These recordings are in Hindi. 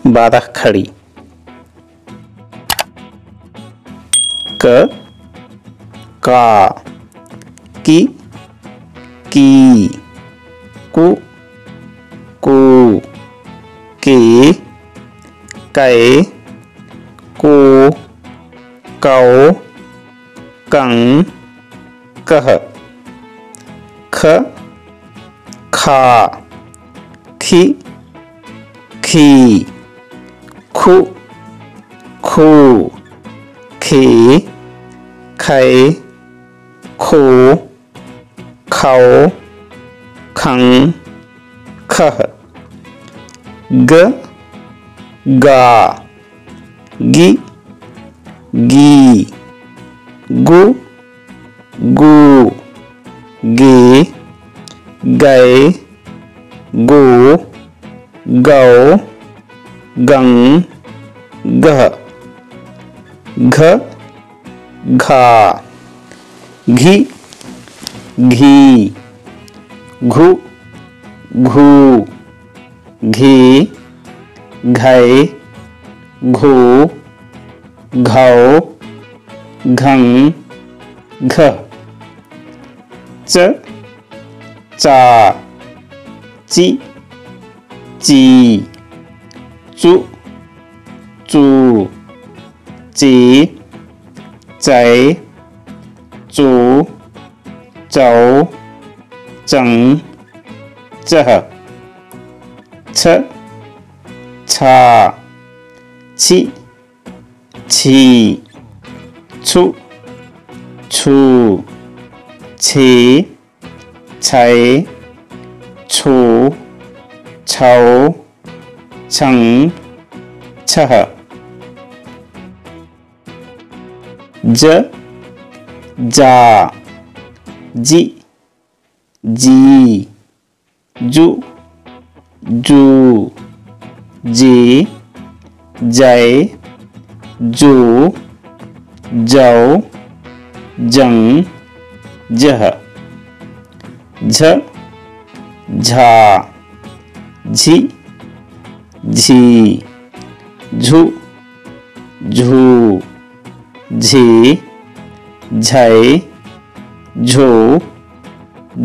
बारह खड़ी। क का की कु कू के कै को कौ कं कह। ख खा खी खी खु खू खे खे खो खौ खं खह। ग गा गी गी गु गू गे गै गो गौ गं गह। घ घा घी घी घु घू घी घै घू घौ घं घ। च चा ची ची चु चू ची चै चू चौ चं चह। छ छा छी छी छु छू छी छै छु छौ छं छह। ज जा जी जी जू जू जी जै जू जौ जं जह। झ झा झी झी झू झू झी झै झू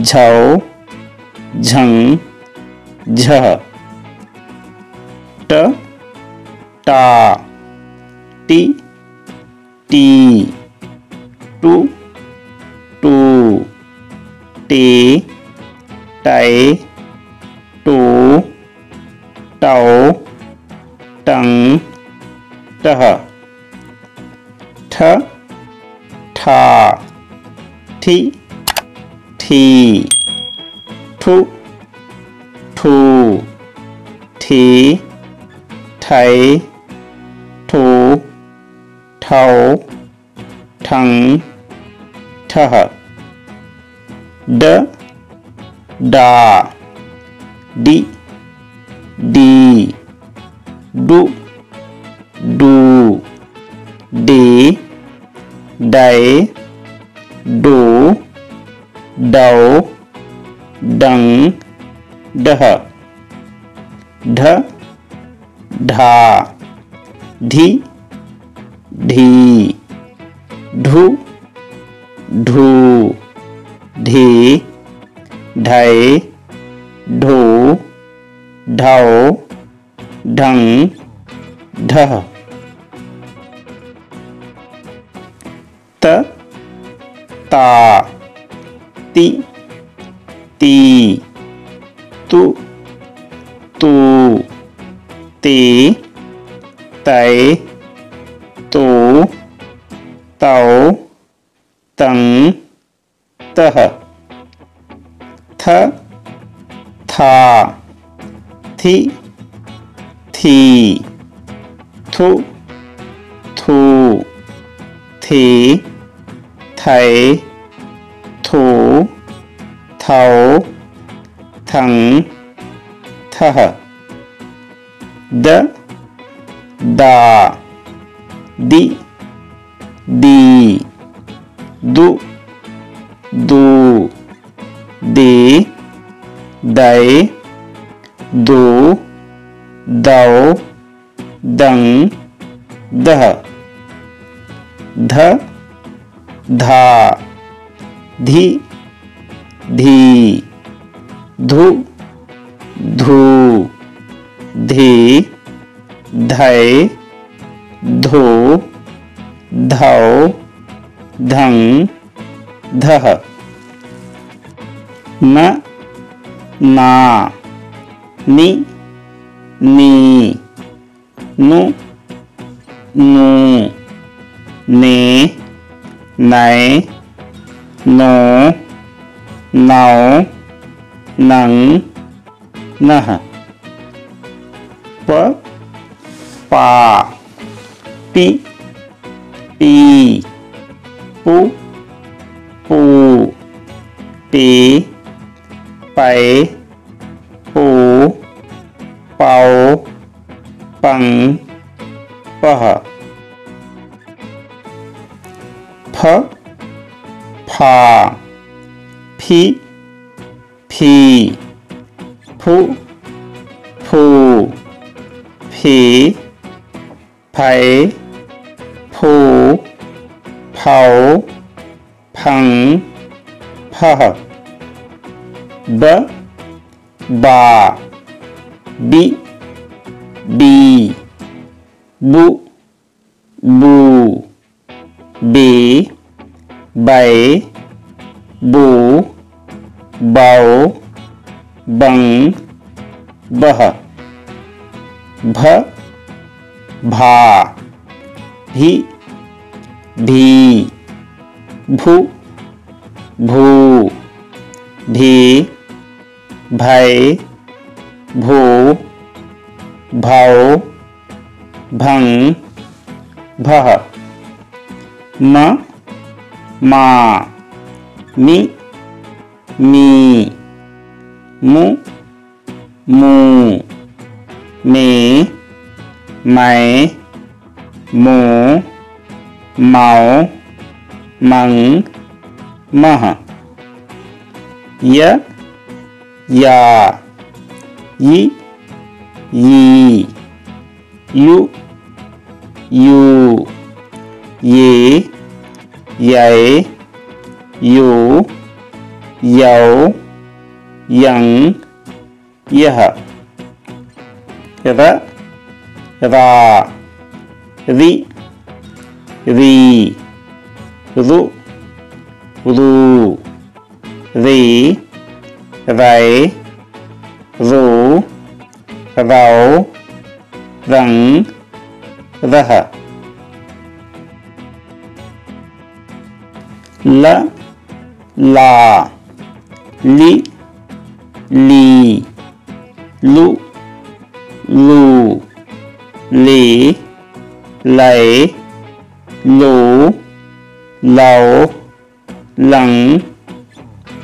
झौ झं झह। ट टा टी टी टू टू टे टै टू टौ टं टह। ठ ठा ठीठी ठू ठू ठी ठै ठू ठौ ठं ठह। ड डा D D do do D दै डू डौ डं डह। ढ ढा ढी ढी ढू ढू ढी ढै ढू ढौ ढं ढह। त ता ती ती तु तू ते तै तो तौ तं तह। थ था थी थी थु थू थी थै थू थौ थं थह। द दा दी दी दु दू दी दै दू दौ दं दह ध धा धी धी धु धू धी धै धो धौ धं धह न ना नि नी नु नू ने नै नो नौ नं नः प पा पि पी पु पू पे पै पू पौ पं पह फ फा फि फी फु फू फी फै फू फौ फं फह ब बा बि बी बु बू बे बै बू बौ बं बह भ भा भी भी भू भू भी भै भू भौ भं भह म मा मि मी मु मू मे मै मो मौ मं मह य या यि यी यु यू ये यै यो यौ यं यः र रा रि री रु रू रे रै रो रौ रं रह ल ला लि ली लु लू ले लै लो लौ लं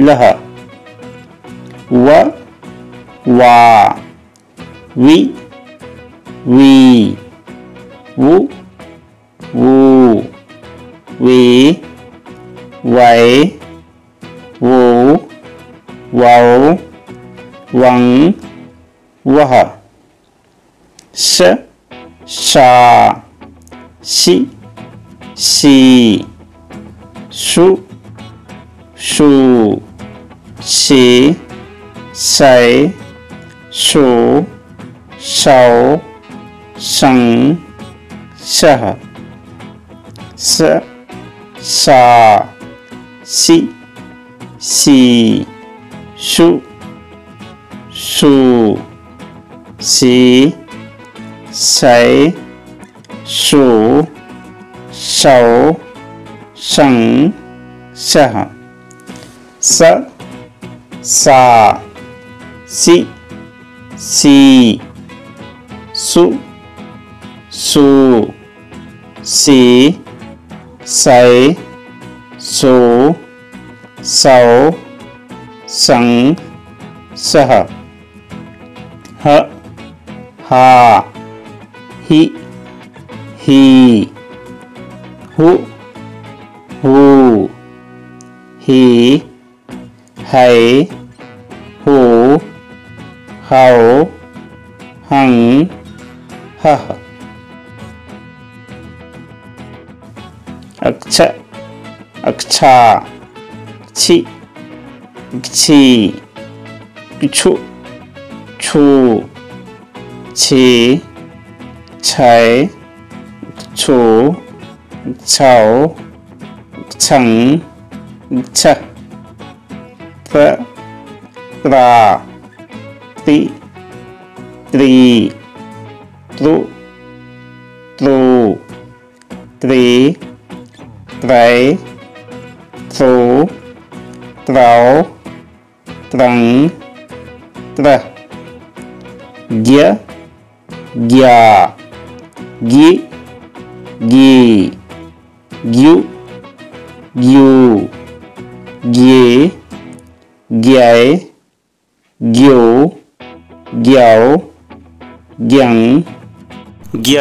लह व वा वि वी वु वू वे वै वो वौ वं वह श शा शि शी शु शू शे शै शो शौ शं शः स सा सि सी शु शू सी सै शो शौ शं शः स सा सि सी सु सू सी सै सो सौ सं सः ह हा हि ही हु हू ही है हो हौ हं हः క్ష అక్ష క్షి క్షి క్షు క్షు ఛే ఛై ఛో ఛౌ ఛం ఛ ప్ర ప్రా త్రి త్రీ త్రు త్రు త్రీ త్రై త్రౌ త్రౌ త్రం త్ర గ్య గ్యా గి గి గ్యు గ్యూ గ్యే గ్యై గ్యౌ గ్యౌ గ్యం గ్య